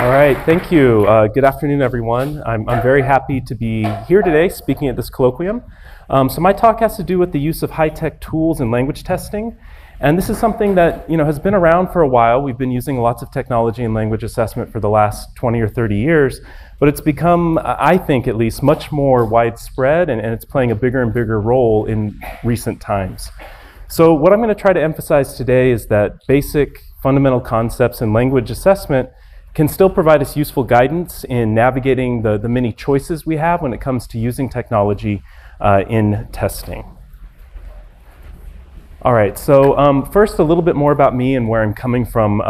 All right, thank you. Good afternoon, everyone. I'm very happy to be here today speaking at this colloquium. So my talk has to do with the use of high-tech tools in language testing. And this is something that has been around for a while. We've been using lots of technology in language assessment for the last 20 or 30 years, but it's become, I think at least, much more widespread, and it's playing a bigger and bigger role in recent times. So what I'm going to try to emphasize today is that basic fundamental concepts in language assessment can still provide us useful guidance in navigating the many choices we have when it comes to using technology in testing. All right, so first a little bit more about me and where I'm coming from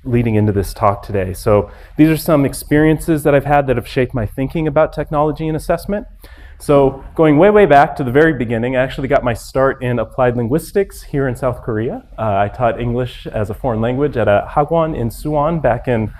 leading into this talk today. So these are some experiences that I've had that have shaped my thinking about technology and assessment. So going way back to the very beginning, I actually got my start in applied linguistics here in South Korea. I taught English as a foreign language at a hagwon in Suwon back in,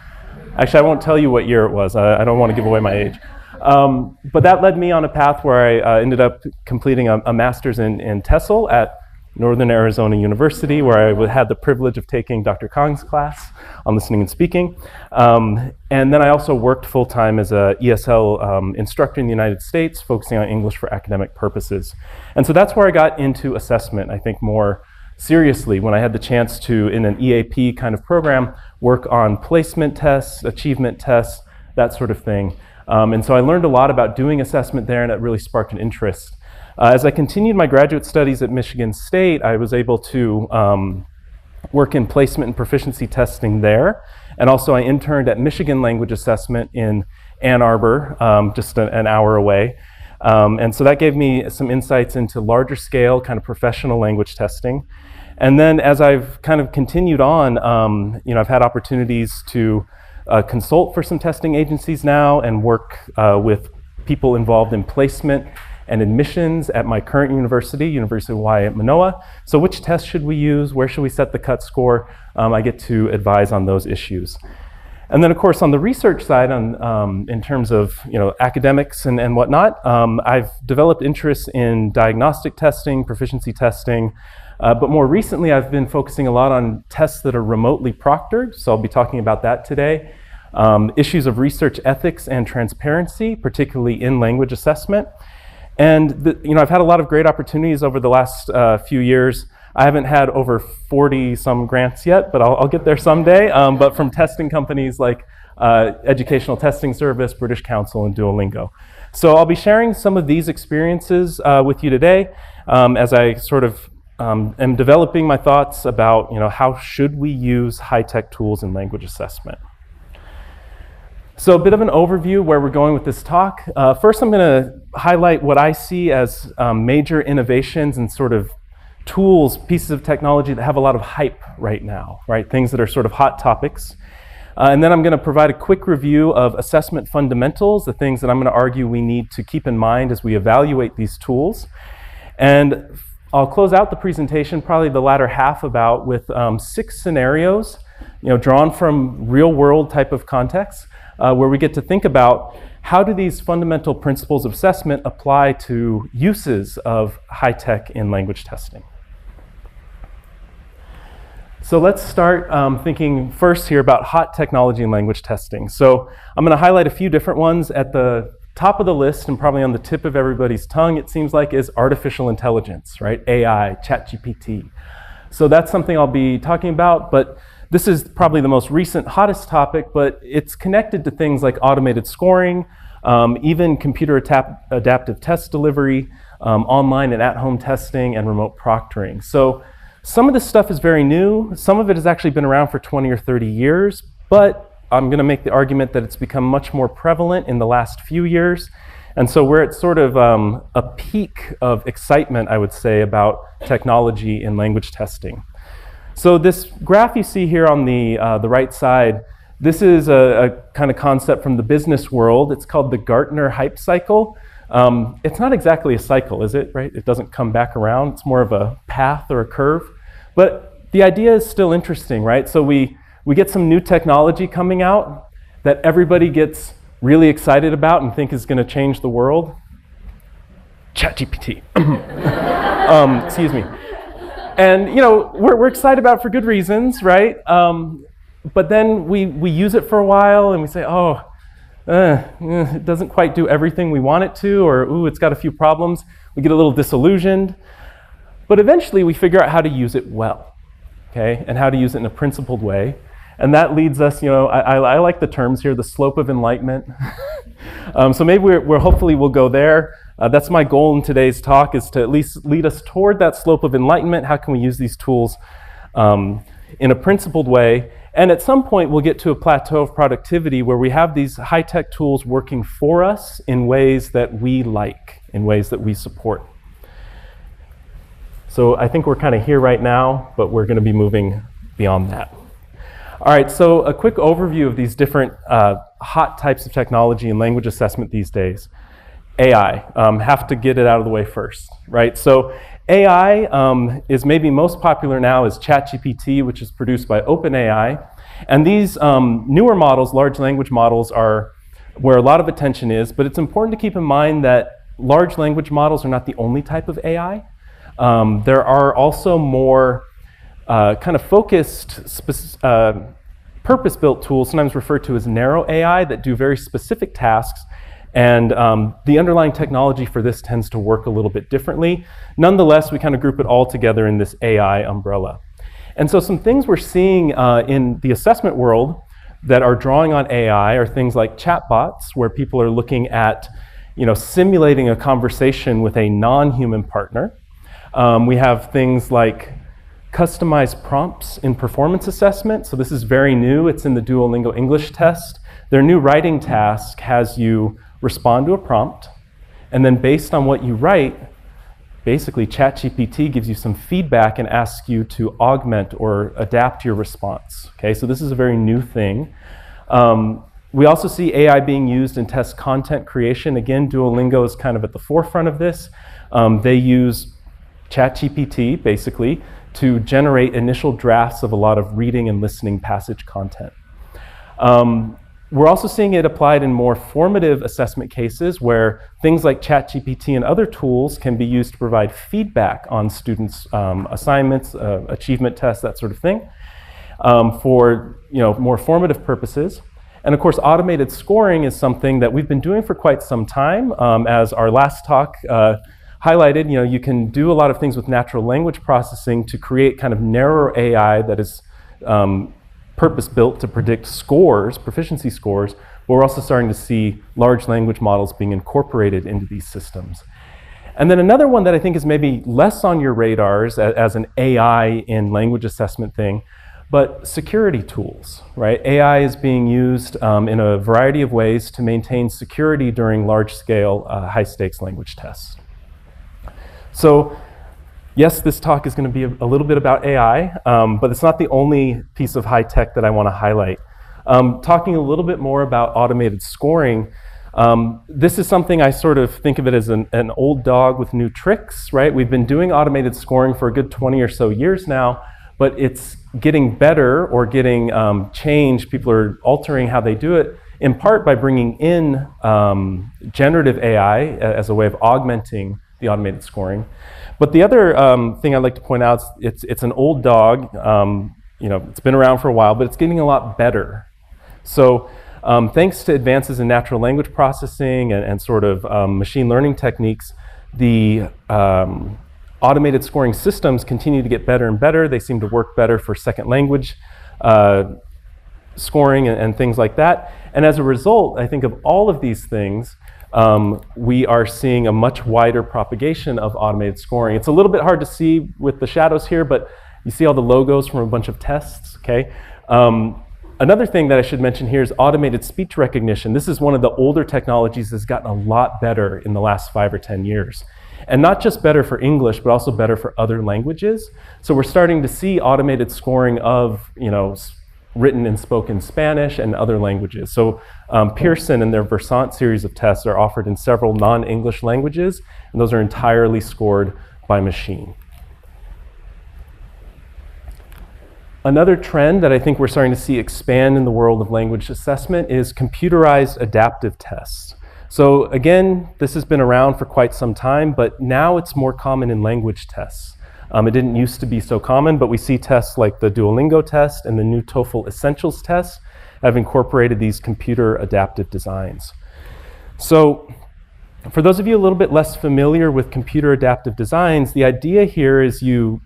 actually I won't tell you what year it was, I don't want to give away my age. But that led me on a path where I ended up completing a master's in Tesol at Northern Arizona University, where I had the privilege of taking Dr. Kang's class on listening and speaking. And then I also worked full-time as a ESL instructor in the United States, focusing on English for academic purposes. And so that's where I got into assessment, I think, more seriously when I had the chance to, in an EAP kind of program, work on placement tests, achievement tests, that sort of thing. And so I learned a lot about doing assessment there, and it really sparked an interest. As I continued my graduate studies at Michigan State, I was able to work in placement and proficiency testing there. And also I interned at Michigan Language Assessment in Ann Arbor, just an hour away. And so that gave me some insights into larger scale kind of professional language testing. And then as I've kind of continued on, I've had opportunities to consult for some testing agencies now and work with people involved in placement and admissions at my current university, University of Hawaii at Manoa. So which test should we use? Where should we set the cut score? I get to advise on those issues. And then of course on the research side, in terms of academics and whatnot, I've developed interest in diagnostic testing, proficiency testing, but more recently I've been focusing a lot on tests that are remotely proctored, so I'll be talking about that today. Issues of research ethics and transparency, particularly in language assessment. And I've had a lot of great opportunities over the last few years. I haven't had over 40 some grants yet, but I'll get there someday. But from testing companies like Educational Testing Service, British Council, and Duolingo. So I'll be sharing some of these experiences with you today as I sort of am developing my thoughts about how should we use high-tech tools in language assessment. So a bit of an overview where we're going with this talk. First, I'm going to highlight what I see as major innovations and sort of tools, pieces of technology that have a lot of hype right now, right? Things that are sort of hot topics. And then I'm going to provide a quick review of assessment fundamentals, the things that I'm going to argue we need to keep in mind as we evaluate these tools. And I'll close out the presentation, probably the latter half, with 6 scenarios, drawn from real-world type of contexts, where we get to think about how do these fundamental principles of assessment apply to uses of high-tech in language testing. So let's start thinking first here about hot technology in language testing. So I'm going to highlight a few different ones. At the top of the list, and probably on the tip of everybody's tongue, it seems like, is artificial intelligence, right? AI, ChatGPT. So that's something I'll be talking about, but this is probably the most recent, hottest topic, but it's connected to things like automated scoring, even computer adaptive test delivery, online and at-home testing, and remote proctoring. So some of this stuff is very new. Some of it has actually been around for 20 or 30 years, but I'm going to make the argument that it's become much more prevalent in the last few years. And so we're at sort of a peak of excitement, I would say, about technology in language testing. So this graph you see here on the right side, this is a kind of concept from the business world. It's called the Gartner hype cycle. It's not exactly a cycle, is it, right? It doesn't come back around. It's more of a path or a curve. But the idea is still interesting, right? So we get some new technology coming out that everybody gets really excited about and think is going to change the world. ChatGPT. Excuse me. And we're excited about it for good reasons, right? but then we use it for a while and we say, oh, it doesn't quite do everything we want it to, or ooh, it's got a few problems. We get a little disillusioned. But eventually we figure out how to use it well, okay, and how to use it in a principled way. And that leads us, I like the terms here, the slope of enlightenment. So maybe we're hopefully we'll go there. That's my goal in today's talk, is to at least lead us toward that slope of enlightenment. How can we use these tools in a principled way? And at some point, we'll get to a plateau of productivity where we have these high-tech tools working for us in ways that we like, in ways that we support. So I think we're kind of here right now, but we're going to be moving beyond that. All right, so a quick overview of these different hot types of technology in language assessment these days. AI, have to get it out of the way first, right? So AI is maybe most popular now as ChatGPT, which is produced by OpenAI. And these newer models, large language models, are where a lot of attention is, but it's important to keep in mind that large language models are not the only type of AI. There are also more kind of focused, purpose-built tools, sometimes referred to as narrow AI, that do very specific tasks. And the underlying technology for this tends to work a little bit differently. Nonetheless, we kind of group it all together in this AI umbrella. And so some things we're seeing in the assessment world that are drawing on AI are things like chatbots, where people are looking at simulating a conversation with a non-human partner. We have things like customized prompts in performance assessment. So this is very new. It's in the Duolingo English test. Their new writing task has you respond to a prompt, and then based on what you write, basically ChatGPT gives you some feedback and asks you to augment or adapt your response. Okay, so this is a very new thing. We also see AI being used in test content creation. Again, Duolingo is kind of at the forefront of this. They use ChatGPT, basically, to generate initial drafts of a lot of reading and listening passage content. We're also seeing it applied in more formative assessment cases where things like ChatGPT and other tools can be used to provide feedback on students' assignments, achievement tests, that sort of thing, for more formative purposes. And of course, automated scoring is something that we've been doing for quite some time. As our last talk highlighted, you can do a lot of things with natural language processing to create kind of narrower AI that is purpose-built to predict scores, proficiency scores, but we're also starting to see large language models being incorporated into these systems. And then another one that I think is maybe less on your radars as an AI in language assessment thing, but security tools, right? AI is being used in a variety of ways to maintain security during large-scale, high-stakes language tests. So, yes, this talk is going to be a little bit about AI, but it's not the only piece of high tech that I want to highlight. Talking a little bit more about automated scoring, this is something I sort of think of it as an old dog with new tricks, right? We've been doing automated scoring for a good 20 or so years now, but it's getting better or getting changed. People are altering how they do it, in part by bringing in generative AI as a way of augmenting the automated scoring. But the other thing I'd like to point out is it's an old dog. It's been around for a while, but it's getting a lot better. So thanks to advances in natural language processing and sort of machine learning techniques, the automated scoring systems continue to get better and better. They seem to work better for second language scoring and things like that. And as a result, I think of all of these things, we are seeing a much wider propagation of automated scoring. It's a little bit hard to see with the shadows here, but you see all the logos from a bunch of tests, okay? Another thing that I should mention here is automated speech recognition. This is one of the older technologies that's gotten a lot better in the last 5 or 10 years. And not just better for English, but also better for other languages. So we're starting to see automated scoring of, written and spoken Spanish and other languages. So Pearson and their Versant series of tests are offered in several non-English languages, and those are entirely scored by machine. Another trend that I think we're starting to see expand in the world of language assessment is computerized adaptive tests. So again, this has been around for quite some time, but now it's more common in language tests. It didn't used to be so common, but we see tests like the Duolingo test and the new TOEFL Essentials test have incorporated these computer adaptive designs. So for those of you a little bit less familiar with computer adaptive designs, the idea here is you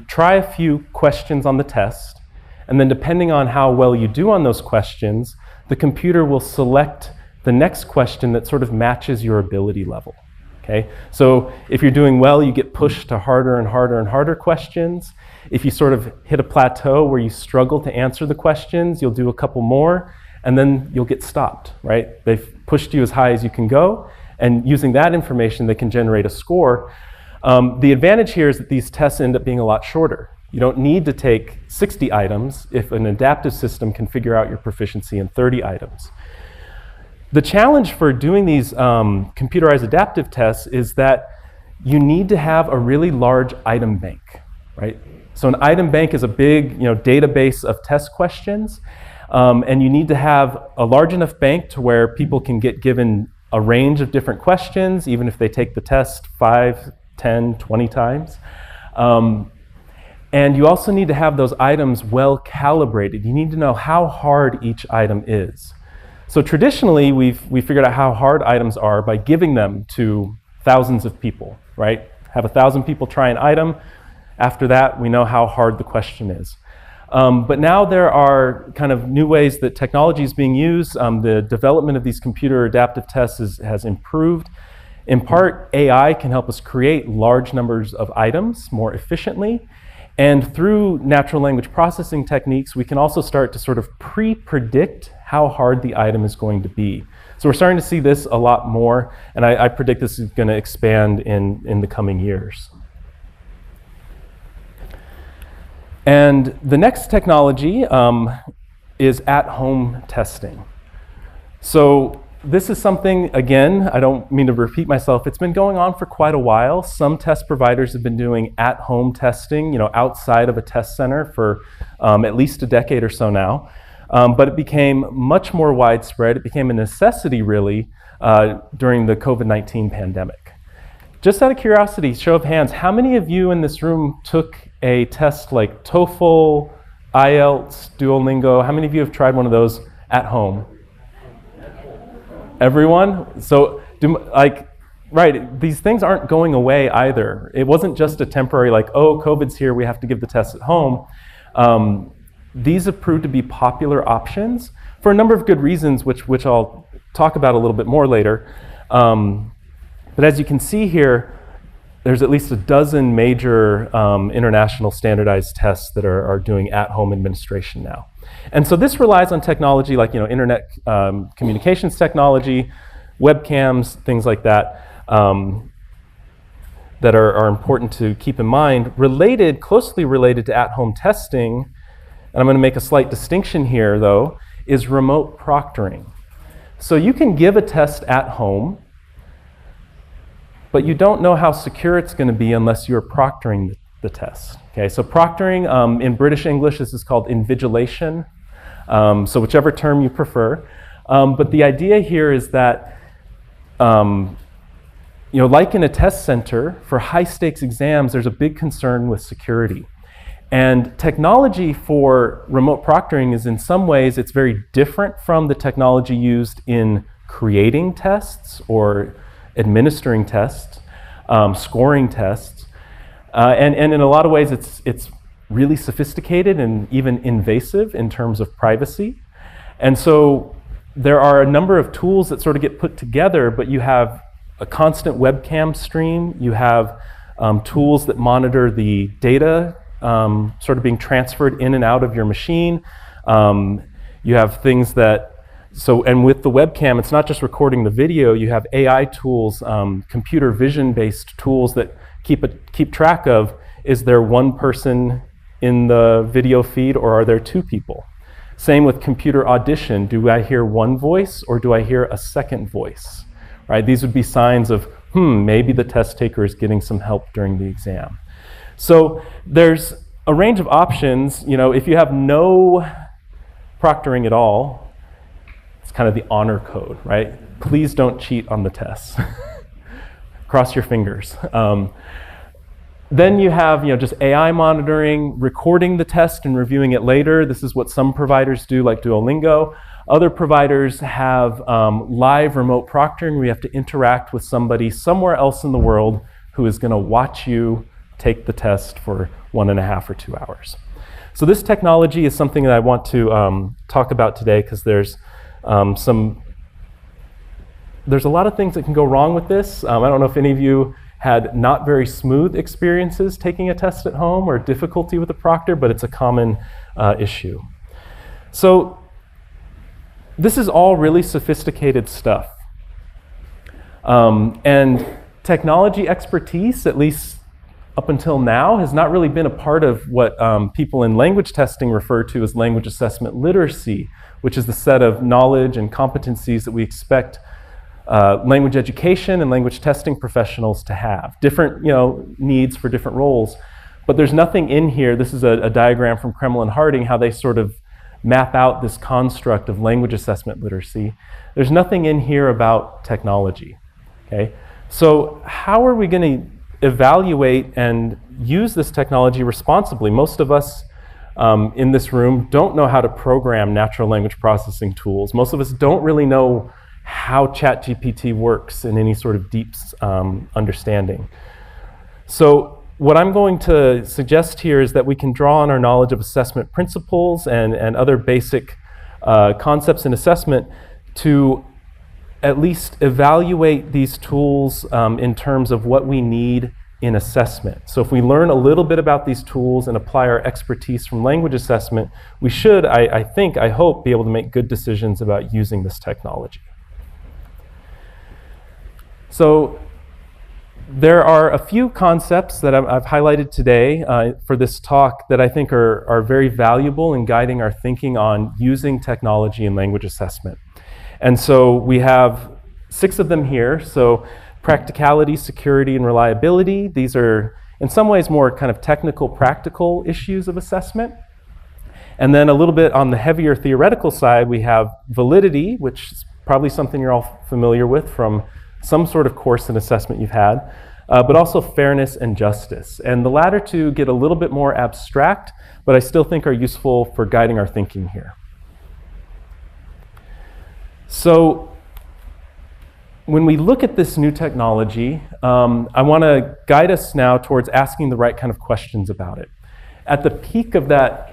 try a few questions on the test, and then depending on how well you do on those questions, the computer will select the next question that sort of matches your ability level. Okay? So if you're doing well, you get pushed to harder and harder and harder questions. If you sort of hit a plateau where you struggle to answer the questions, you'll do a couple more, and then you'll get stopped, right? They've pushed you as high as you can go, and using that information, they can generate a score. The advantage here is that these tests end up being a lot shorter. You don't need to take 60 items if an adaptive system can figure out your proficiency in 30 items. The challenge for doing these computerized adaptive tests is that you need to have a really large item bank, right? So an item bank is a big, database of test questions, and you need to have a large enough bank to where people can get given a range of different questions, even if they take the test 5, 10, 20 times. And you also need to have those items well calibrated. You need to know how hard each item is. So traditionally, we figured out how hard items are by giving them to thousands of people, right? Have 1,000 people try an item. After that, we know how hard the question is. But now there are kind of new ways that technology is being used. The development of these computer adaptive tests has improved. In part, AI can help us create large numbers of items more efficiently. And through natural language processing techniques, we can also start to sort of pre-predict how hard the item is going to be. So we're starting to see this a lot more, and I predict this is going to expand in the coming years. And the next technology is at-home testing. So this is something, again, I don't mean to repeat myself, it's been going on for quite a while. Some test providers have been doing at-home testing, outside of a test center for at least a decade or so now. But it became much more widespread. It became a necessity, really, during the COVID-19 pandemic. Just out of curiosity, show of hands, how many of you in this room took a test like TOEFL, IELTS, Duolingo? How many of you have tried one of those at home? Everyone? So, right, these things aren't going away either. It wasn't just a temporary, COVID's here, we have to give the test at home. These have proved to be popular options for a number of good reasons, which I'll talk about a little bit more later. But as you can see here, there's at least a dozen major international standardized tests that are doing at-home administration now. And so this relies on technology like internet communications technology, webcams, things like that, that are important to keep in mind. Closely related to at-home testing, and I'm going to make a slight distinction here though, is remote proctoring. So you can give a test at home, but you don't know how secure it's going to be unless you're proctoring the test. Okay, so proctoring, in British English, this is called invigilation, so whichever term you prefer. But the idea here is that, like in a test center, for high-stakes exams, there's a big concern with security. And technology for remote proctoring is in some ways, it's very different from the technology used in creating tests or administering tests, scoring tests. And in a lot of ways, it's really sophisticated and even invasive in terms of privacy. And so there are a number of tools that sort of get put together, but you have a constant webcam stream. You have tools that monitor the data sort of being transferred in and out of your machine. You have things and with the webcam, it's not just recording the video, you have AI tools, computer vision-based tools that keep track of, is there one person in the video feed or are there two people? Same with computer audition. Do I hear one voice or do I hear a second voice? Right? These would be signs of, maybe the test taker is getting some help during the exam. So there's a range of options. If you have no proctoring at all, it's kind of the honor code, right? Please don't cheat on the tests. Cross your fingers. Then you have just AI monitoring, recording the test and reviewing it later. This is what some providers do, like Duolingo. Other providers have live remote proctoring. We have to interact with somebody somewhere else in the world who is going to watch you take the test for 1.5 or 2 hours. So this technology is something that I want to talk about today, because there's a lot of things that can go wrong with this. I don't know if any of you had not very smooth experiences taking a test at home or difficulty with a proctor, but it's a common issue. So this is all really sophisticated stuff. And technology expertise, at least up until now, has not really been a part of what people in language testing refer to as language assessment literacy, which is the set of knowledge and competencies that we expect language education and language testing professionals to have. Different needs for different roles. But there's nothing in here. This is a diagram from Kreml and Harding, how they sort of map out this construct of language assessment literacy. There's nothing in here about technology. Okay? So how are we going to evaluate and use this technology responsibly? Most of us in this room don't know how to program natural language processing tools. Most of us don't really know how ChatGPT works in any sort of deep understanding. So what I'm going to suggest here is that we can draw on our knowledge of assessment principles and other basic concepts in assessment to at least evaluate these tools in terms of what we need in assessment. So if we learn a little bit about these tools and apply our expertise from language assessment, we should, I hope, be able to make good decisions about using this technology. So there are a few concepts that I've highlighted today for this talk that I think are very valuable in guiding our thinking on using technology in language assessment. And so we have 6 of them here. So practicality, security, and reliability. These are in some ways more kind of technical, practical issues of assessment. And then a little bit on the heavier theoretical side, we have validity, which is probably something you're all familiar with from some sort of course in assessment you've had, but also fairness and justice. And the latter two get a little bit more abstract, but I still think are useful for guiding our thinking here. So when we look at this new technology, I want to guide us now towards asking the right kind of questions about it. At the peak of that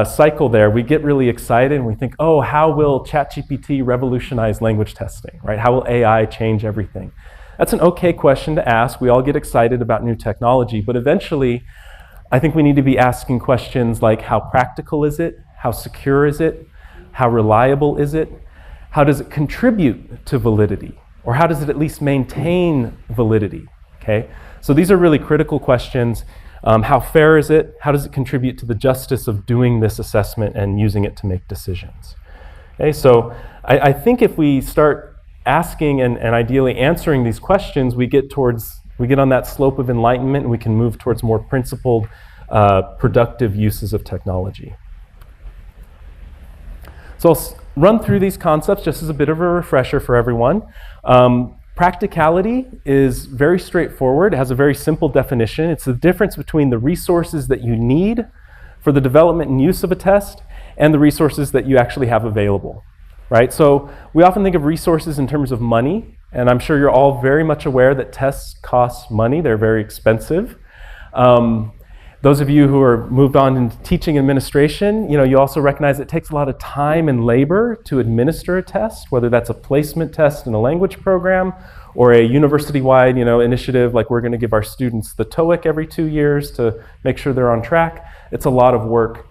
cycle there, we get really excited and we think, oh, how will ChatGPT revolutionize language testing, right? How will AI change everything? That's an okay question to ask. We all get excited about new technology, but eventually I think we need to be asking questions like, how practical is it? How secure is it? How reliable is it? How does it contribute to validity? Or how does it at least maintain validity? Okay? So these are really critical questions. How fair is it? How does it contribute to the justice of doing this assessment and using it to make decisions? Okay, so I think if we start asking and ideally answering these questions, we get on that slope of enlightenment, and we can move towards more principled, productive uses of technology. So I'll run through these concepts just as a bit of a refresher for everyone. Practicality is very straightforward. It has a very simple definition. It's the difference between the resources that you need for the development and use of a test and the resources that you actually have available, right? So we often think of resources in terms of money, and I'm sure you're all very much aware that tests cost money. They're very expensive. Those of you who are moved on into teaching administration, you also recognize it takes a lot of time and labor to administer a test, whether that's a placement test in a language program or a university-wide, initiative like we're going to give our students the TOEIC every 2 years to make sure they're on track. It's a lot of work.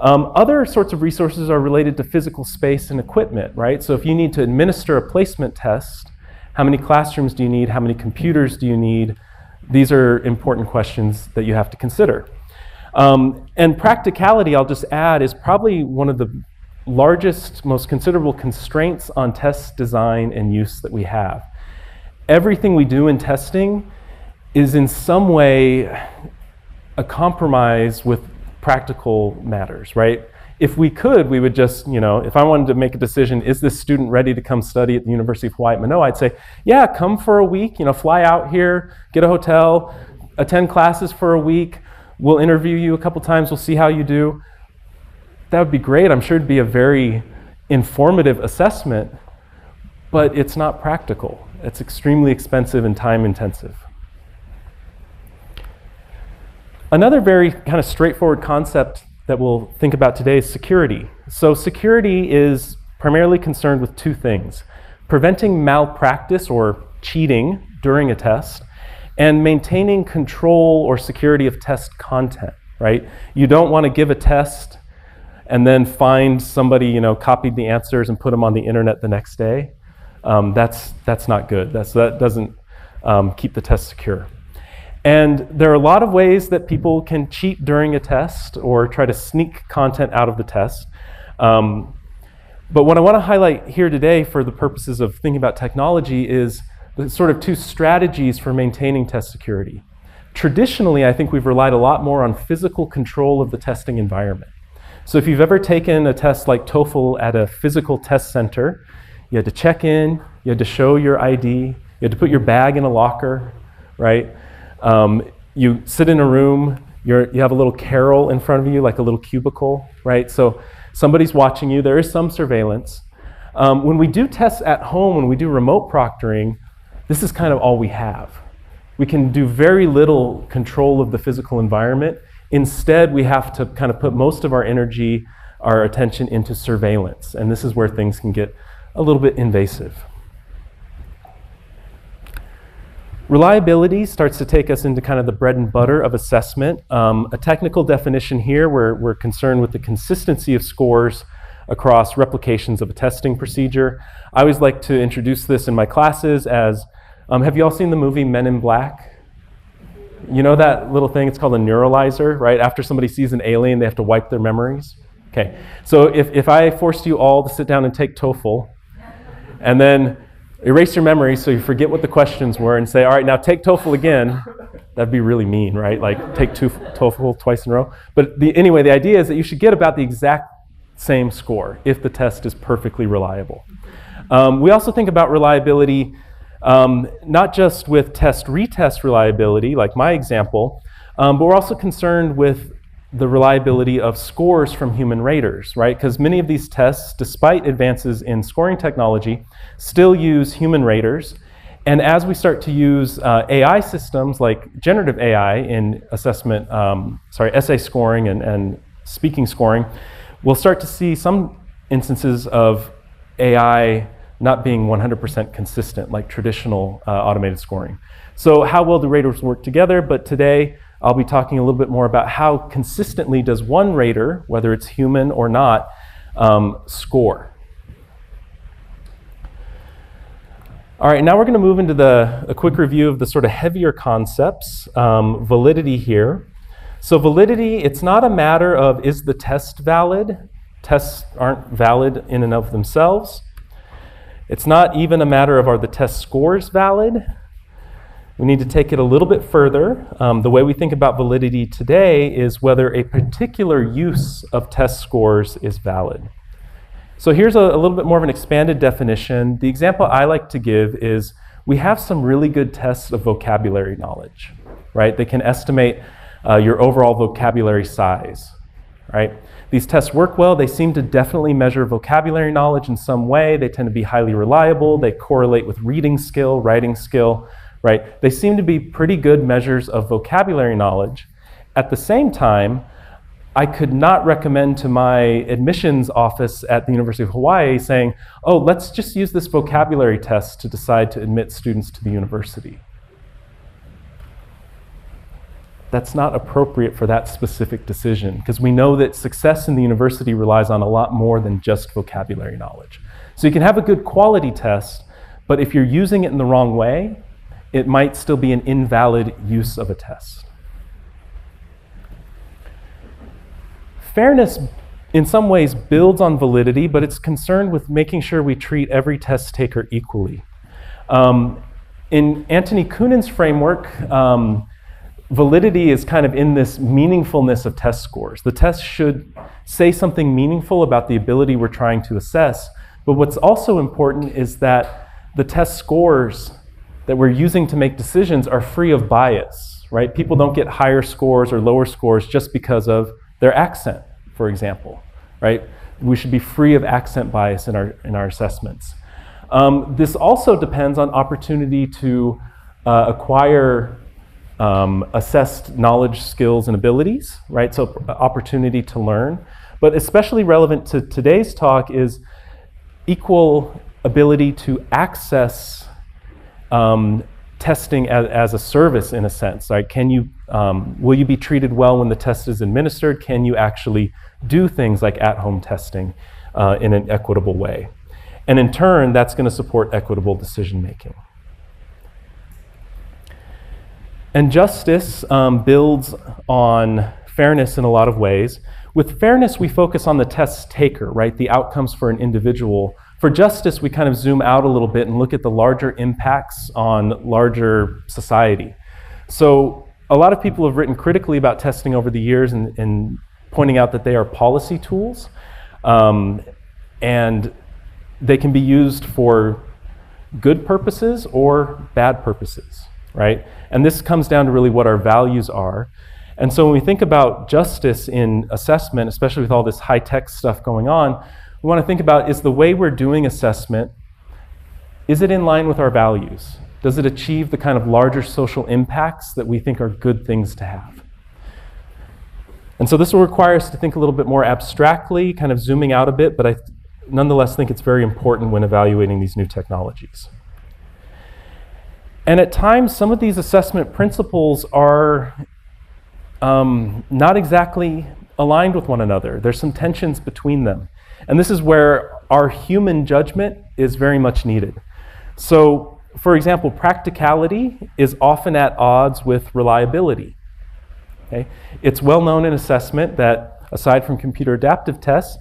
Other sorts of resources are related to physical space and equipment, right? So if you need to administer a placement test, how many classrooms do you need? How many computers do you need? These are important questions that you have to consider. And practicality, I'll just add, is probably one of the largest, most considerable constraints on test design and use that we have. Everything we do in testing is in some way a compromise with practical matters, right? If we could, we would just, if I wanted to make a decision, is this student ready to come study at the University of Hawaii at Manoa? I'd say, yeah, come for a week, fly out here, get a hotel, attend classes for a week, we'll interview you a couple times, we'll see how you do. That would be great. I'm sure it'd be a very informative assessment, but it's not practical. It's extremely expensive and time intensive. Another very kind of straightforward concept that we'll think about today is security. So security is primarily concerned with two things: preventing malpractice or cheating during a test, and maintaining control or security of test content, right? You don't want to give a test and then find somebody, copied the answers and put them on the internet the next day. That's not good. That doesn't keep the test secure. And there are a lot of ways that people can cheat during a test or try to sneak content out of the test. But what I want to highlight here today for the purposes of thinking about technology is the sort of two strategies for maintaining test security. Traditionally, I think we've relied a lot more on physical control of the testing environment. So if you've ever taken a test like TOEFL at a physical test center, you had to check in, you had to show your ID, you had to put your bag in a locker, right? You sit in a room, you have a little carrel in front of you, like a little cubicle, right? So somebody's watching you, there is some surveillance. When we do tests at home, when we do remote proctoring, this is kind of all we have. We can do very little control of the physical environment. Instead, we have to kind of put most of our energy, our attention into surveillance. And this is where things can get a little bit invasive. Reliability starts to take us into kind of the bread and butter of assessment. A technical definition here, we're concerned with the consistency of scores across replications of a testing procedure. I always like to introduce this in my classes as, have you all seen the movie Men in Black? You know that little thing, it's called a neuralizer, right? After somebody sees an alien, they have to wipe their memories. Okay, so if I forced you all to sit down and take TOEFL, and then erase your memory so you forget what the questions were and say, all right, now take TOEFL again, that'd be really mean, right? Like take TOEFL twice in a row. But anyway, the idea is that you should get about the exact same score if the test is perfectly reliable. We also think about reliability not just with test-retest reliability, like my example, but we're also concerned with the reliability of scores from human raters, right? Because many of these tests, despite advances in scoring technology, still use human raters. And as we start to use AI systems like generative AI in assessment, essay scoring and speaking scoring, we'll start to see some instances of AI not being 100% consistent like traditional automated scoring. So how well do raters work together? But today I'll be talking a little bit more about how consistently does one rater, whether it's human or not, score. All right, now we're going to move into a quick review of the sort of heavier concepts, validity here. So validity, it's not a matter of is the test valid? Tests aren't valid in and of themselves. It's not even a matter of are the test scores valid? We need to take it a little bit further. The way we think about validity today is whether a particular use of test scores is valid. So here's a little bit more of an expanded definition. The example I like to give is we have some really good tests of vocabulary knowledge, right? They can estimate your overall vocabulary size, right? These tests work well. They seem to definitely measure vocabulary knowledge in some way. They tend to be highly reliable. They correlate with reading skill, writing skill, right? They seem to be pretty good measures of vocabulary knowledge. At the same time, I could not recommend to my admissions office at the University of Hawaii saying, oh, let's just use this vocabulary test to decide to admit students to the university. That's not appropriate for that specific decision because we know that success in the university relies on a lot more than just vocabulary knowledge. So you can have a good quality test, but if you're using it in the wrong way, it might still be an invalid use of a test. Fairness, in some ways, builds on validity, but it's concerned with making sure we treat every test taker equally. In Anthony Kunin's framework, validity is kind of in this meaningfulness of test scores. The test should say something meaningful about the ability we're trying to assess, but what's also important is that the test scores that we're using to make decisions are free of bias, right? People don't get higher scores or lower scores just because of their accent, for example, right? We should be free of accent bias in our assessments. This also depends on opportunity to acquire assessed knowledge, skills, and abilities, right? So opportunity to learn. But especially relevant to today's talk is equal ability to access testing as a service, in a sense. Right? Will you be treated well when the test is administered? Can you actually do things like at-home testing in an equitable way? And in turn, that's going to support equitable decision making. And justice builds on fairness in a lot of ways. With fairness, we focus on the test taker, right? The outcomes for an individual. For justice, we kind of zoom out a little bit and look at the larger impacts on larger society. So a lot of people have written critically about testing over the years and pointing out that they are policy tools. And they can be used for good purposes or bad purposes, right? And this comes down to really what our values are. And so when we think about justice in assessment, especially with all this high-tech stuff going on, we want to think about, is the way we're doing assessment, is it in line with our values? Does it achieve the kind of larger social impacts that we think are good things to have? And so this will require us to think a little bit more abstractly, kind of zooming out a bit, but I nonetheless think it's very important when evaluating these new technologies. And at times, some of these assessment principles are not exactly aligned with one another. There's some tensions between them. And this is where our human judgment is very much needed. So, for example, practicality is often at odds with reliability. Okay? It's well known in assessment that, aside from computer adaptive tests,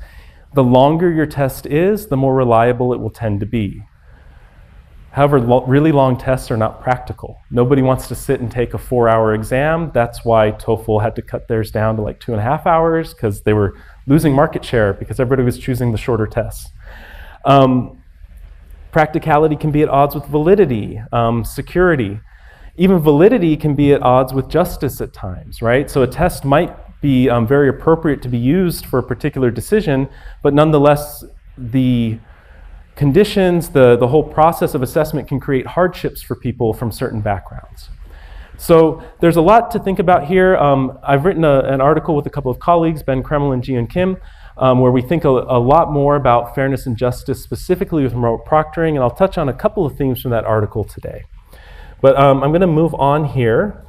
the longer your test is, the more reliable it will tend to be. However, really long tests are not practical. Nobody wants to sit and take a 4-hour exam. That's why TOEFL had to cut theirs down to like 2.5 hours, because they were losing market share because everybody was choosing the shorter tests. Practicality can be at odds with validity, security. Even validity can be at odds with justice at times, right? So a test might be very appropriate to be used for a particular decision, but nonetheless, the conditions, the whole process of assessment can create hardships for people from certain backgrounds. So there's a lot to think about here. I've written an article with a couple of colleagues, Ben Kreml and Ji-Eun Kim, where we think a lot more about fairness and justice, specifically with remote proctoring, and I'll touch on a couple of themes from that article today. But I'm going to move on here.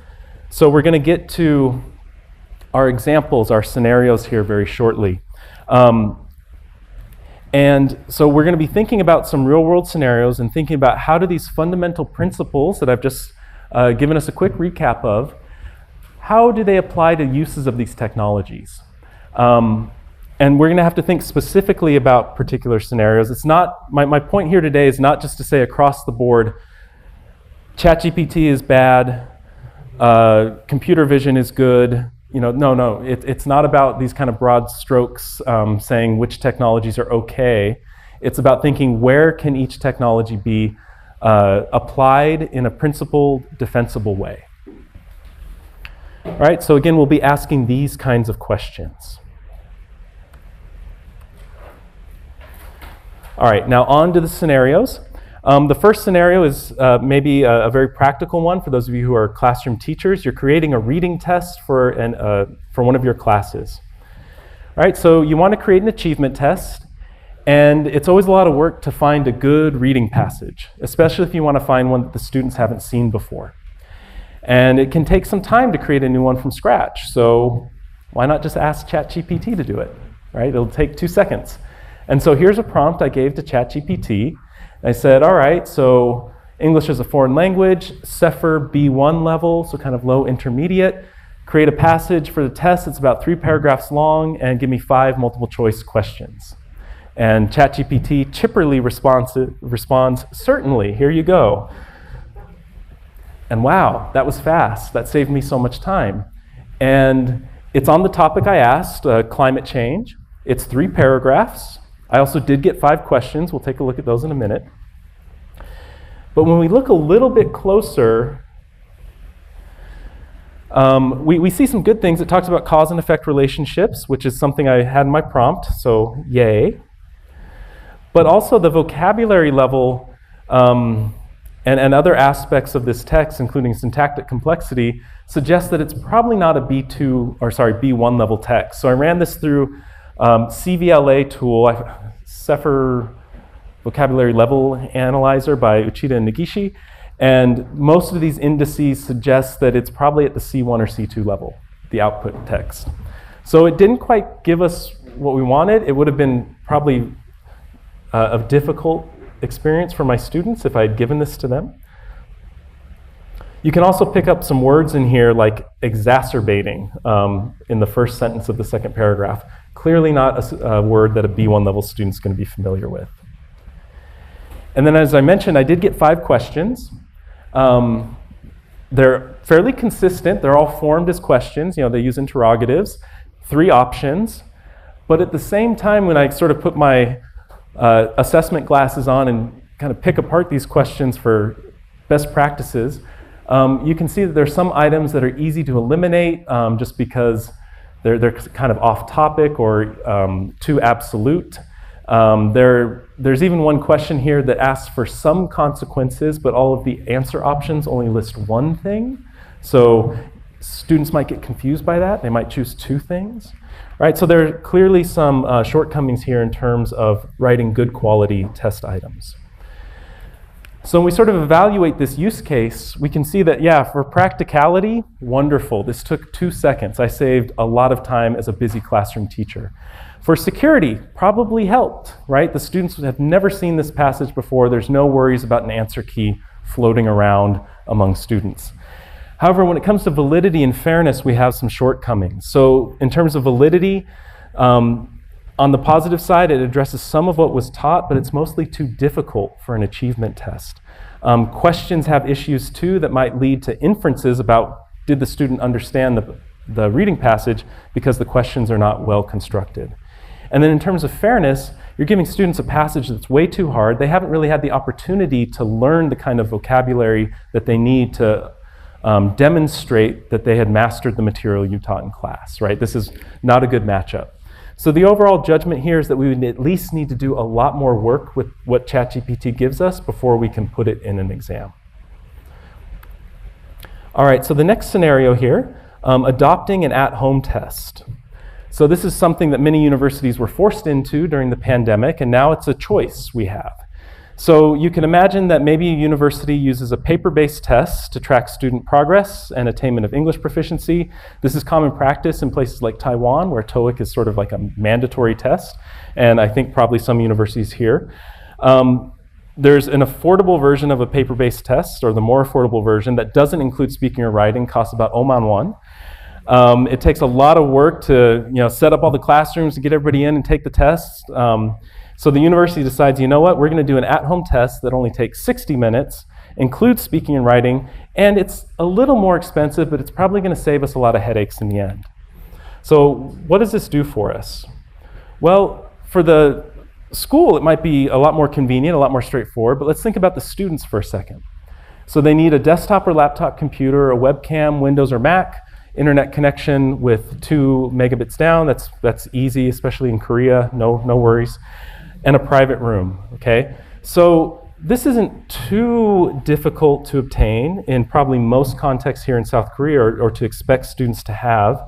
So we're going to get to our examples, our scenarios here very shortly. And so we're going to be thinking about some real-world scenarios and thinking about how do these fundamental principles that I've just given us a quick recap of, how do they apply to uses of these technologies? And we're going to have to think specifically about particular scenarios. It's not, my point here today is not just to say across the board, ChatGPT is bad, computer vision is good. No, it's not about these kind of broad strokes saying which technologies are okay. It's about thinking where can each technology be applied in a principled, defensible way. All right, so again, we'll be asking these kinds of questions. All right, now on to the scenarios. The first scenario is maybe a very practical one for those of you who are classroom teachers. You're creating a reading test for one of your classes. All right, so you want to create an achievement test, and it's always a lot of work to find a good reading passage, especially if you want to find one that the students haven't seen before. And it can take some time to create a new one from scratch, so why not just ask ChatGPT to do it, right? It'll take 2 seconds. And so here's a prompt I gave to ChatGPT. I said, all right, so English as a foreign language, CEFR B1 level, so kind of low intermediate. Create a passage for the test that's about 3 paragraphs long and give me 5 multiple choice questions. And ChatGPT chipperly responds, certainly, here you go. And wow, that was fast. That saved me so much time. And it's on the topic I asked, climate change. It's 3 paragraphs. I also did get 5 questions. We'll take a look at those in a minute. But when we look a little bit closer, we see some good things. It talks about cause and effect relationships, which is something I had in my prompt, so yay. But also the vocabulary level and other aspects of this text, including syntactic complexity, suggest that it's probably not a B1 level text. So I ran this through CVLA tool, Cepher Vocabulary Level Analyzer by Uchida and Negishi, and most of these indices suggest that it's probably at the C1 or C2 level, the output text. So it didn't quite give us what we wanted. It would have been probably a difficult experience for my students if I had given this to them. You can also pick up some words in here like exacerbating in the first sentence of the second paragraph. Clearly not a word that a B1 level student is going to be familiar with. And then, as I mentioned, I did get 5 questions. They're fairly consistent. They're all formed as questions. They use interrogatives, 3 options. But at the same time, when I sort of put my assessment glasses on and kind of pick apart these questions for best practices, you can see that there's some items that are easy to eliminate just because they're kind of off topic or too absolute. There's even one question here that asks for some consequences, but all of the answer options only list one thing. So students might get confused by that. They might choose 2 things. Right? So there are clearly some shortcomings here in terms of writing good quality test items. So when we sort of evaluate this use case, we can see that, yeah, for practicality, wonderful. This took 2 seconds. I saved a lot of time as a busy classroom teacher. For security, probably helped, right? The students have never seen this passage before. There's no worries about an answer key floating around among students. However, when it comes to validity and fairness, we have some shortcomings. So in terms of validity, on the positive side, it addresses some of what was taught, but it's mostly too difficult for an achievement test. Questions have issues too that might lead to inferences about did the student understand the reading passage because the questions are not well constructed. And then in terms of fairness, you're giving students a passage that's way too hard. They haven't really had the opportunity to learn the kind of vocabulary that they need to demonstrate that they had mastered the material you taught in class, right? This is not a good matchup. So the overall judgment here is that we would at least need to do a lot more work with what ChatGPT gives us before we can put it in an exam. All right, so the next scenario here, adopting an at-home test. So this is something that many universities were forced into during the pandemic, and now it's a choice we have. So you can imagine that maybe a university uses a paper-based test to track student progress and attainment of English proficiency. This is common practice in places like Taiwan, where TOEIC is sort of like a mandatory test, and I think probably some universities here. There's an affordable version of a paper-based test, or the more affordable version, that doesn't include speaking or writing, costs about Oman 1. It takes a lot of work to set up all the classrooms to get everybody in and take the tests. So the university decides, you know what, we're going to do an at-home test that only takes 60 minutes, includes speaking and writing, and it's a little more expensive, but it's probably going to save us a lot of headaches in the end. So what does this do for us? Well, for the school, it might be a lot more convenient, a lot more straightforward, but let's think about the students for a second. So they need a desktop or laptop computer, a webcam, Windows or Mac, internet connection with 2 megabits down. That's easy, especially in Korea, no worries. And a private room, okay? So this isn't too difficult to obtain in probably most contexts here in South Korea or to expect students to have.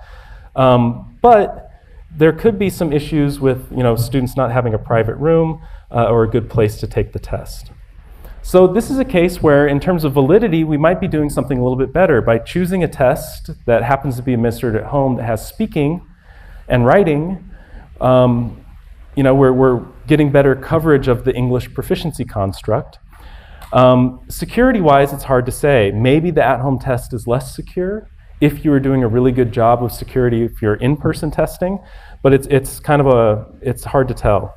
But there could be some issues with students not having a private room or a good place to take the test. So this is a case where in terms of validity, we might be doing something a little bit better by choosing a test that happens to be administered at home that has speaking and writing. We're getting better coverage of the English proficiency construct. Security-wise, it's hard to say. Maybe the at-home test is less secure if you were doing a really good job of security if you're in-person testing, but it's hard to tell.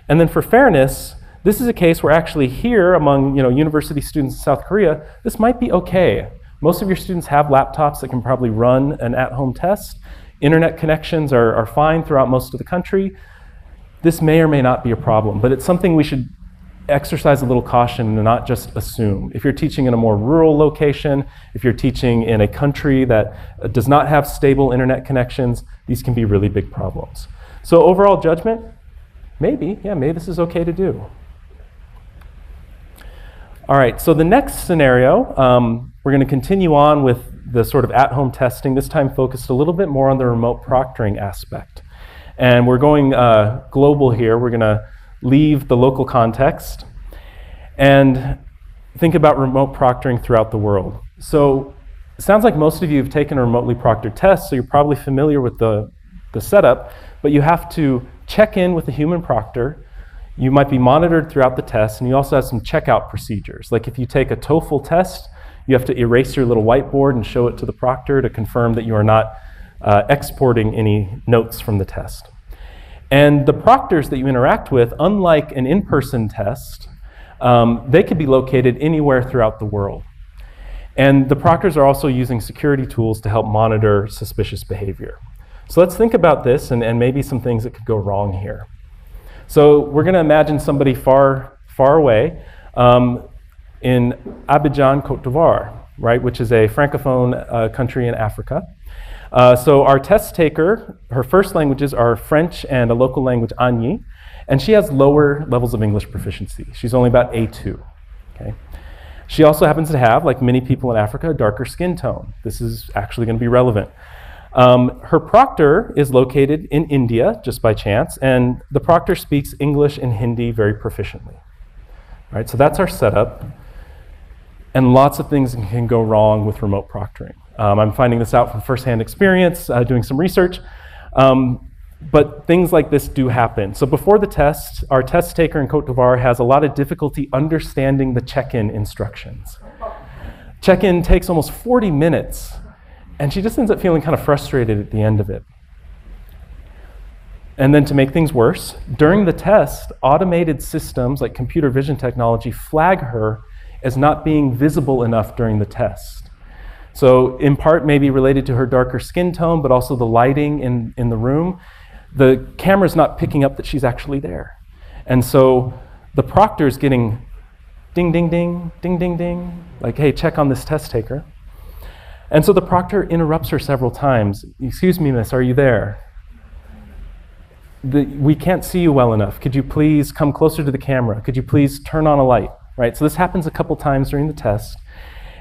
And then for fairness, this is a case where actually here among university students in South Korea, this might be okay. Most of your students have laptops that can probably run an at-home test. Internet connections are fine throughout most of the country. This may or may not be a problem, but it's something we should exercise a little caution and not just assume. If you're teaching in a more rural location, if you're teaching in a country that does not have stable internet connections, these can be really big problems. So overall judgment, maybe this is okay to do. All right, so the next scenario, we're going to continue on with the sort of at-home testing, this time focused a little bit more on the remote proctoring aspect. And we're going global here. We're going to leave the local context and think about remote proctoring throughout the world. So it sounds like most of you have taken a remotely proctored test, so you're probably familiar with the setup, but you have to check in with a human proctor. You might be monitored throughout the test, and you also have some checkout procedures. Like if you take a TOEFL test, you have to erase your little whiteboard and show it to the proctor to confirm that you are not exporting any notes from the test. And the proctors that you interact with, unlike an in-person test, they could be located anywhere throughout the world. And the proctors are also using security tools to help monitor suspicious behavior. So let's think about this and maybe some things that could go wrong here. So we're going to imagine somebody far, far away in Abidjan, Côte d'Ivoire, right, which is a francophone country in Africa. So our test taker, her first languages are French and a local language, Agni, and she has lower levels of English proficiency. She's only about A2. Okay? She also happens to have, like many people in Africa, a darker skin tone. This is actually going to be relevant. Her proctor is located in India, just by chance, and the proctor speaks English and Hindi very proficiently. Right, so that's our setup, and lots of things can go wrong with remote proctoring. I'm finding this out from firsthand experience, doing some research, but things like this do happen. So before the test, our test taker in Côte d'Ivoire has a lot of difficulty understanding the check-in instructions. Check-in takes almost 40 minutes. And she just ends up feeling kind of frustrated at the end of it. And then to make things worse, during the test, automated systems like computer vision technology flag her as not being visible enough during the test. So in part maybe related to her darker skin tone, but also the lighting in the room, the camera's not picking up that she's actually there. And so the proctor's getting ding, ding, ding, ding, ding, ding, like, hey, check on this test taker. And so the proctor interrupts her several times. Excuse me, miss, are you there? We can't see you well enough. Could you please come closer to the camera? Could you please turn on a light? Right, so this happens a couple times during the test.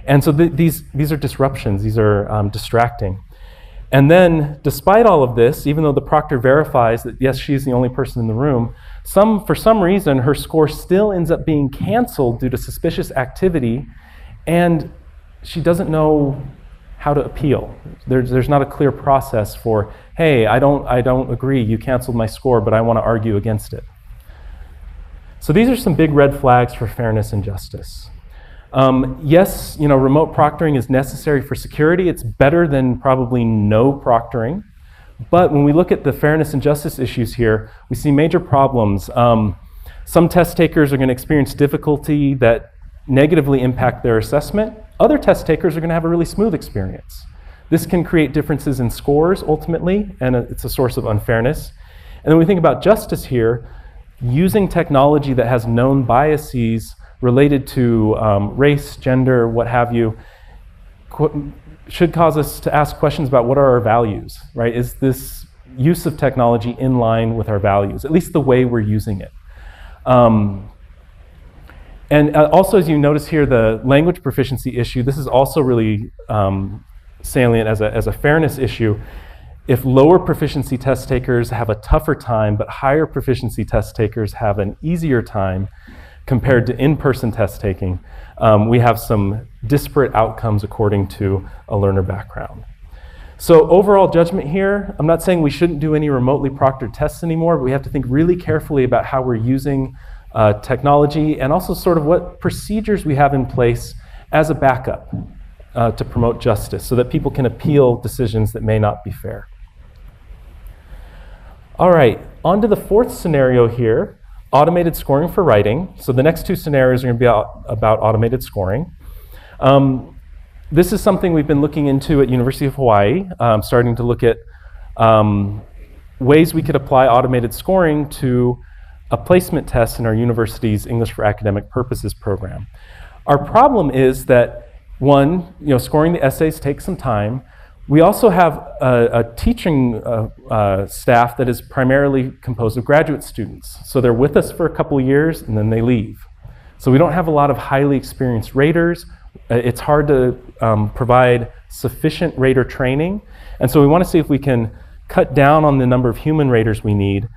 And so these are disruptions, these are distracting. And then, despite all of this, even though the proctor verifies that yes, she's the only person in the room, for some reason, her score still ends up being canceled due to suspicious activity, and she doesn't know how to appeal. There's not a clear process for, hey, I don't agree, you canceled my score, but I want to argue against it. So these are some big red flags for fairness and justice. Yes, remote proctoring is necessary for security. It's better than probably no proctoring. But when we look at the fairness and justice issues here, we see major problems. Some test takers are going to experience difficulty that negatively impact their assessment. Other test takers are going to have a really smooth experience. This can create differences in scores ultimately, and it's a source of unfairness. And then we think about justice here, using technology that has known biases related to race, gender, what have you, should cause us to ask questions about what are our values, right? Is this use of technology in line with our values, at least the way we're using it? And also, as you notice here, the language proficiency issue, this is also really salient as a fairness issue. If lower proficiency test takers have a tougher time, but higher proficiency test takers have an easier time compared to in-person test taking, we have some disparate outcomes according to a learner background. So overall judgment here, I'm not saying we shouldn't do any remotely proctored tests anymore, but we have to think really carefully about how we're using technology and also sort of what procedures we have in place as a backup to promote justice so that people can appeal decisions that may not be fair. All right, on to the fourth scenario here, automated scoring for writing. So the next two scenarios are going to be about automated scoring. This is something we've been looking into at University of Hawaii, starting to look at ways we could apply automated scoring to a placement test in our university's English for Academic Purposes program. Our problem is that, one, scoring the essays takes some time. We also have a teaching staff that is primarily composed of graduate students. So they're with us for a couple of years and then they leave. So we don't have a lot of highly experienced raters. It's hard to provide sufficient rater training. And so we want to see if we can cut down on the number of human raters we need.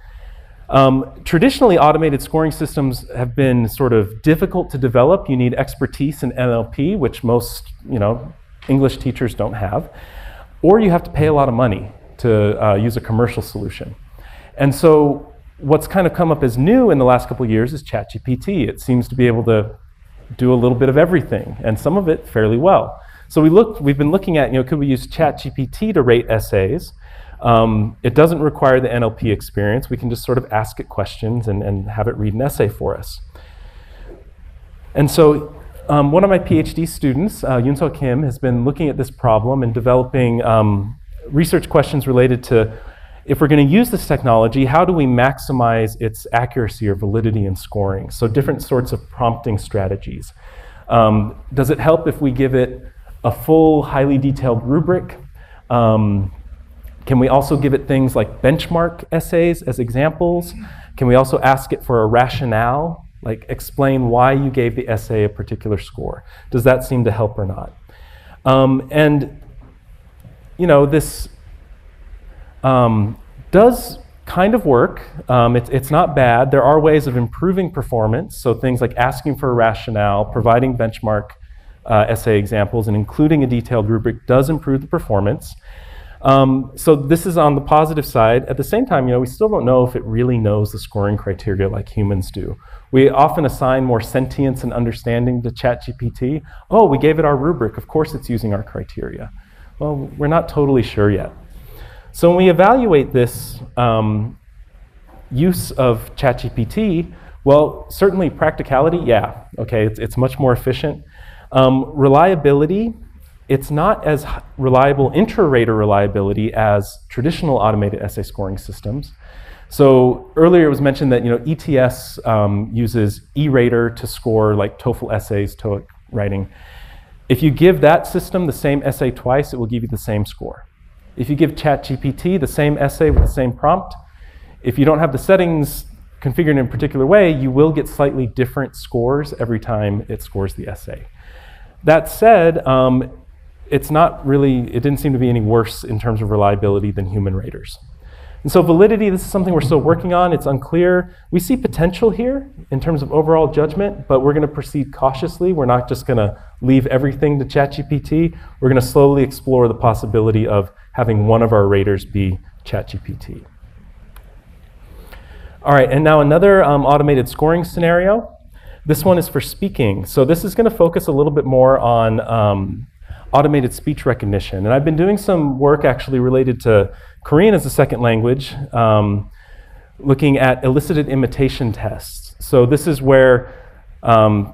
Traditionally, automated scoring systems have been sort of difficult to develop. You need expertise in NLP, which most English teachers don't have. Or you have to pay a lot of money to use a commercial solution. And so what's kind of come up as new in the last couple of years is ChatGPT. It seems to be able to do a little bit of everything, and some of it fairly well. So we've been looking at, could we use ChatGPT to rate essays? It doesn't require the NLP experience. We can just sort of ask it questions and have it read an essay for us. And so one of my Ph.D. students, Yoon-seo Kim, has been looking at this problem and developing research questions related to, if we're going to use this technology, how do we maximize its accuracy or validity in scoring? So different sorts of prompting strategies. Does it help if we give it a full, highly detailed rubric? Can we also give it things like benchmark essays as examples? Can we also ask it for a rationale, like explain why you gave the essay a particular score? Does that seem to help or not? This does kind of work. It's not bad. There are ways of improving performance. So things like asking for a rationale, providing benchmark essay examples, and including a detailed rubric does improve the performance. So this is on the positive side. At the same time, we still don't know if it really knows the scoring criteria like humans do. We often assign more sentience and understanding to ChatGPT. Oh, we gave it our rubric. Of course it's using our criteria. Well, we're not totally sure yet. So when we evaluate this use of ChatGPT, well, certainly practicality, yeah, okay, it's much more efficient. Reliability, it's not as reliable intra-rater reliability as traditional automated essay scoring systems. So earlier it was mentioned that ETS uses E-rater to score like TOEFL essays, TOEIC writing. If you give that system the same essay twice, it will give you the same score. If you give ChatGPT the same essay with the same prompt, if you don't have the settings configured in a particular way, you will get slightly different scores every time it scores the essay. That said, it didn't seem to be any worse in terms of reliability than human raters. And so validity, this is something we're still working on. It's unclear. We see potential here in terms of overall judgment, but we're going to proceed cautiously. We're not just going to leave everything to ChatGPT. We're going to slowly explore the possibility of having one of our raters be ChatGPT. All right, and now another automated scoring scenario. This one is for speaking. So this is going to focus a little bit more on automated speech recognition. And I've been doing some work actually related to Korean as a second language, looking at elicited imitation tests. So this is where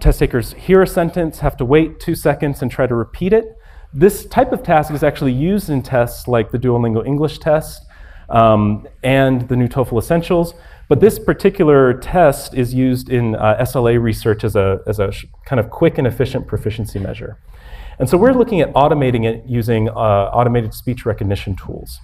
test takers hear a sentence, have to wait 2 seconds and try to repeat it. This type of task is actually used in tests like the Duolingo English test and the new TOEFL Essentials. But this particular test is used in SLA research as a kind of quick and efficient proficiency measure. And so we're looking at automating it using automated speech recognition tools.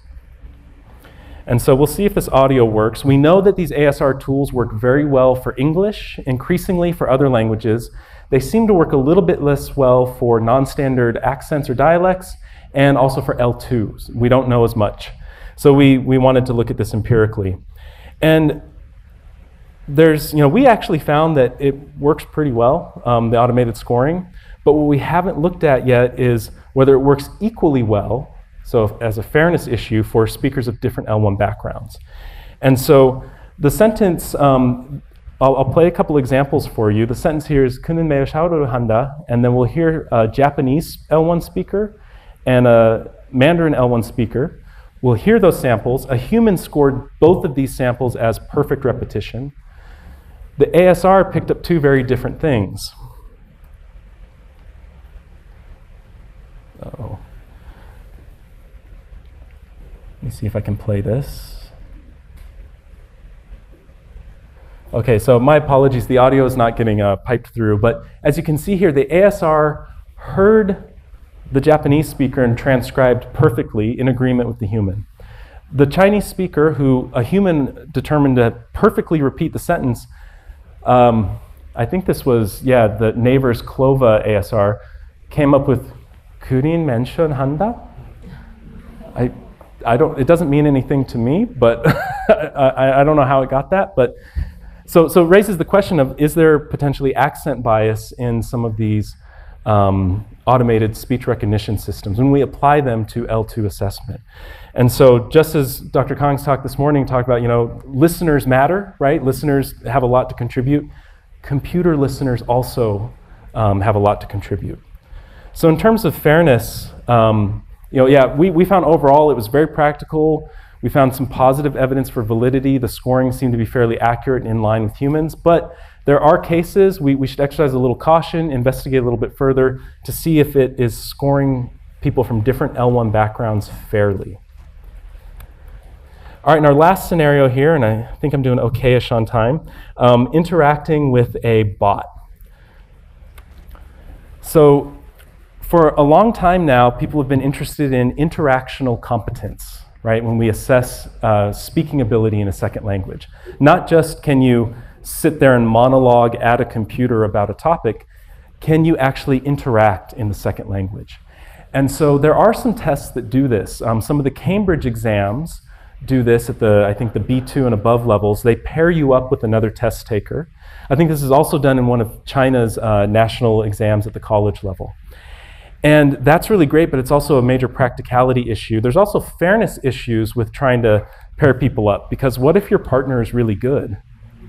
And so we'll see if this audio works. We know that these ASR tools work very well for English, increasingly for other languages. They seem to work a little bit less well for non-standard accents or dialects, and also for L2s. We don't know as much. So we wanted to look at this empirically. And we actually found that it works pretty well, the automated scoring. But what we haven't looked at yet is whether it works equally well, so as a fairness issue for speakers of different L1 backgrounds. And so the sentence, I'll play a couple examples for you. The sentence here is 그는 매일 샤워를 한다, and then we'll hear a Japanese L1 speaker and a Mandarin L1 speaker. We'll hear those samples. A human scored both of these samples as perfect repetition. The ASR picked up two very different things. Uh-oh. Let me see if I can play this. Okay, so my apologies, the audio is not getting piped through, but as you can see here, the ASR heard the Japanese speaker and transcribed perfectly in agreement with the human. The Chinese speaker, who a human determined to perfectly repeat the sentence, I think this was, the Naver's Clova ASR, came up with Kurin mention handa? I don't, it doesn't mean anything to me, but I don't know how it got that, but so it raises the question of, is there potentially accent bias in some of these automated speech recognition systems when we apply them to L2 assessment? And so just as Dr. Kong's talk this morning talked about, listeners matter, right? Listeners have a lot to contribute. Computer listeners also have a lot to contribute. So in terms of fairness, we found overall it was very practical. We found some positive evidence for validity. The scoring seemed to be fairly accurate and in line with humans, but there are cases we should exercise a little caution, investigate a little bit further to see if it is scoring people from different L1 backgrounds fairly. All right, in our last scenario here, and I think I'm doing okay-ish on time, interacting with a bot. So for a long time now, people have been interested in interactional competence, right? When we assess speaking ability in a second language. Not just can you sit there and monologue at a computer about a topic, can you actually interact in the second language? And so there are some tests that do this. Some of the Cambridge exams do this at I think the B2 and above levels. They pair you up with another test taker. I think this is also done in one of China's national exams at the college level. And that's really great, but it's also a major practicality issue. There's also fairness issues with trying to pair people up, because what if your partner is really good?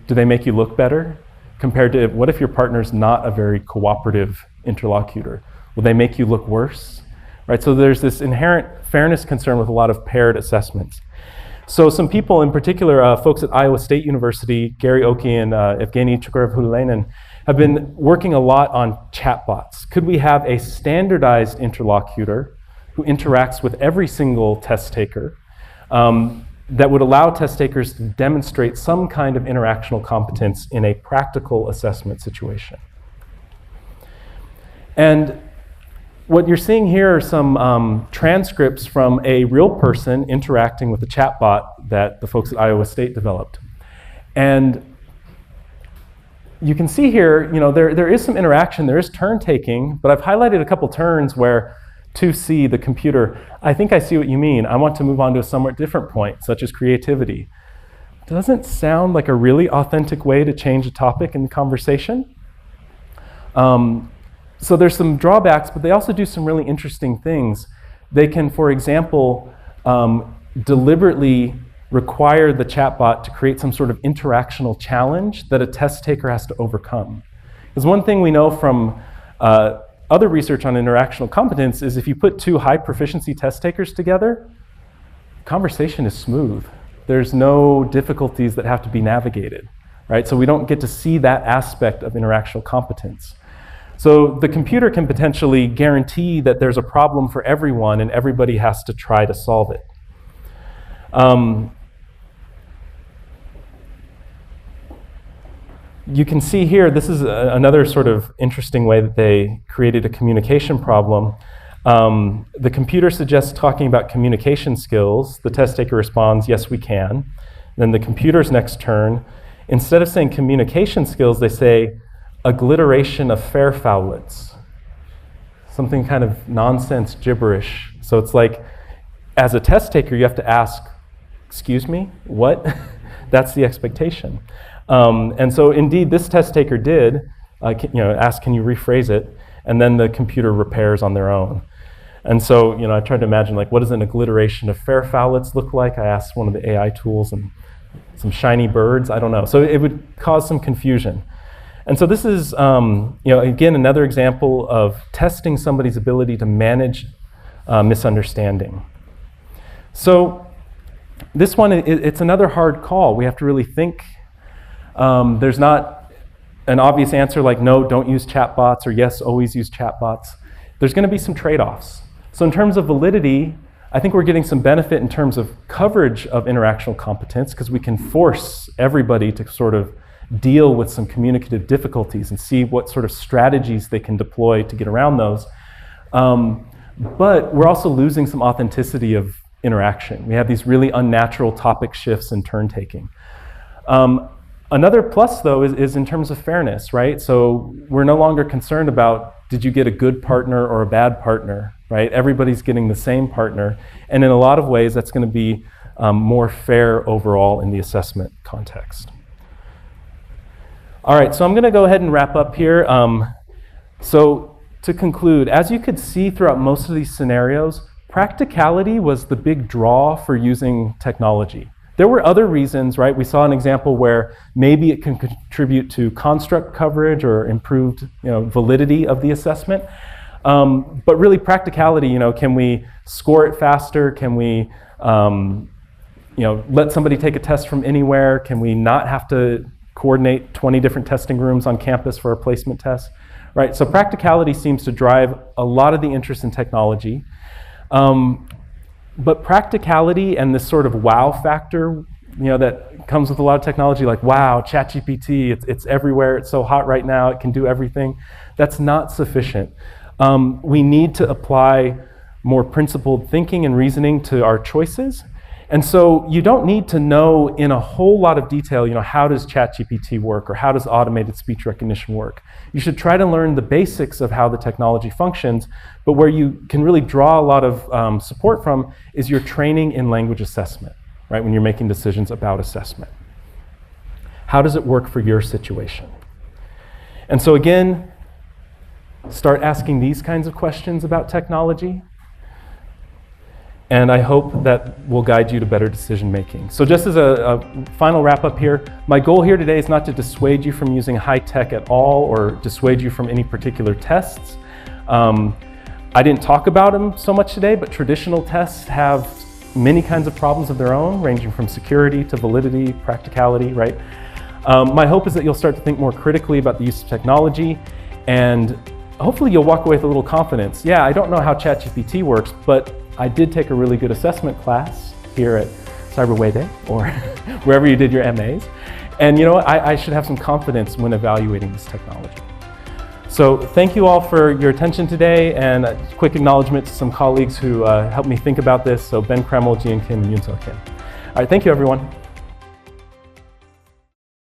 Do they make you look better? Compared to what if your partner's not a very cooperative interlocutor? Will they make you look worse? Right, so there's this inherent fairness concern with a lot of paired assessments. So some people, in particular, folks at Iowa State University, Gary Oki and Evgeny Chukarev-Hulenen, have been working a lot on chatbots. Could we have a standardized interlocutor who interacts with every single test taker that would allow test takers to demonstrate some kind of interactional competence in a practical assessment situation? And what you're seeing here are some transcripts from a real person interacting with the chatbot that the folks at Iowa State developed. And you can see here, there is some interaction, there is turn taking, but I've highlighted a couple turns where to see the computer, I think I see what you mean. I want to move on to a somewhat different point, such as creativity. Doesn't sound like a really authentic way to change a topic in the conversation. So there's some drawbacks, but they also do some really interesting things. They can, for example, deliberately require the chatbot to create some sort of interactional challenge that a test taker has to overcome. Because one thing we know from other research on interactional competence is if you put two high proficiency test takers together, conversation is smooth. There's no difficulties that have to be navigated, right? So we don't get to see that aspect of interactional competence. So the computer can potentially guarantee that there's a problem for everyone and everybody has to try to solve it. You can see here, this is another sort of interesting way that they created a communication problem. The computer suggests talking about communication skills. The test taker responds, yes, we can. Then the computer's next turn, instead of saying communication skills, they say aggliteration of fair fowlets. Something kind of nonsense gibberish. So it's like, as a test taker, you have to ask, excuse me, what? That's the expectation. And so indeed, this test taker did ask, can you rephrase it? And then the computer repairs on their own. And so, I tried to imagine, like, what does an aggliteration of fair fowlets look like? I asked one of the AI tools, and some shiny birds, I don't know. So it would cause some confusion. And so this is, again, another example of testing somebody's ability to manage misunderstanding. So this one, it's another hard call. We have to really think. There's not an obvious answer like, no, don't use chatbots, or yes, always use chatbots. There's going to be some trade-offs. So in terms of validity, I think we're getting some benefit in terms of coverage of interactional competence, because we can force everybody to sort of deal with some communicative difficulties and see what sort of strategies they can deploy to get around those. But we're also losing some authenticity of interaction. We have these really unnatural topic shifts and turn taking. Another plus, though, is in terms of fairness, right? So we're no longer concerned about, did you get a good partner or a bad partner, right? Everybody's getting the same partner. And in a lot of ways, that's going to be more fair overall in the assessment context. All right, so I'm going to go ahead and wrap up here. So to conclude, as you could see throughout most of these scenarios, practicality was the big draw for using technology. There were other reasons, right? We saw an example where maybe it can contribute to construct coverage or improved, validity of the assessment. But really practicality, can we score it faster? Can we, let somebody take a test from anywhere? Can we not have to coordinate 20 different testing rooms on campus for a placement test, right? So practicality seems to drive a lot of the interest in technology. But practicality and this sort of wow factor, that comes with a lot of technology, like, wow, ChatGPT, it's everywhere, it's so hot right now, it can do everything. That's not sufficient. We need to apply more principled thinking and reasoning to our choices. And so you don't need to know in a whole lot of detail, how does ChatGPT work or how does automated speech recognition work? You should try to learn the basics of how the technology functions, but where you can really draw a lot of support from is your training in language assessment, right, when you're making decisions about assessment. How does it work for your situation? And so again, start asking these kinds of questions about technology. And I hope that will guide you to better decision making. So just as a final wrap up here, my goal here today is not to dissuade you from using high tech at all or dissuade you from any particular tests. I didn't talk about them so much today, but traditional tests have many kinds of problems of their own, ranging from security to validity, practicality, right? My hope is that you'll start to think more critically about the use of technology, and hopefully you'll walk away with a little confidence. Yeah, I don't know how ChatGPT works, but I did take a really good assessment class here at Cyber Day or wherever you did your MAs. And I should have some confidence when evaluating this technology. So thank you all for your attention today, and a quick acknowledgement to some colleagues who helped me think about this. So Ben Kreml, Jian Kim, and Yoon Seo Kim. All right, thank you everyone.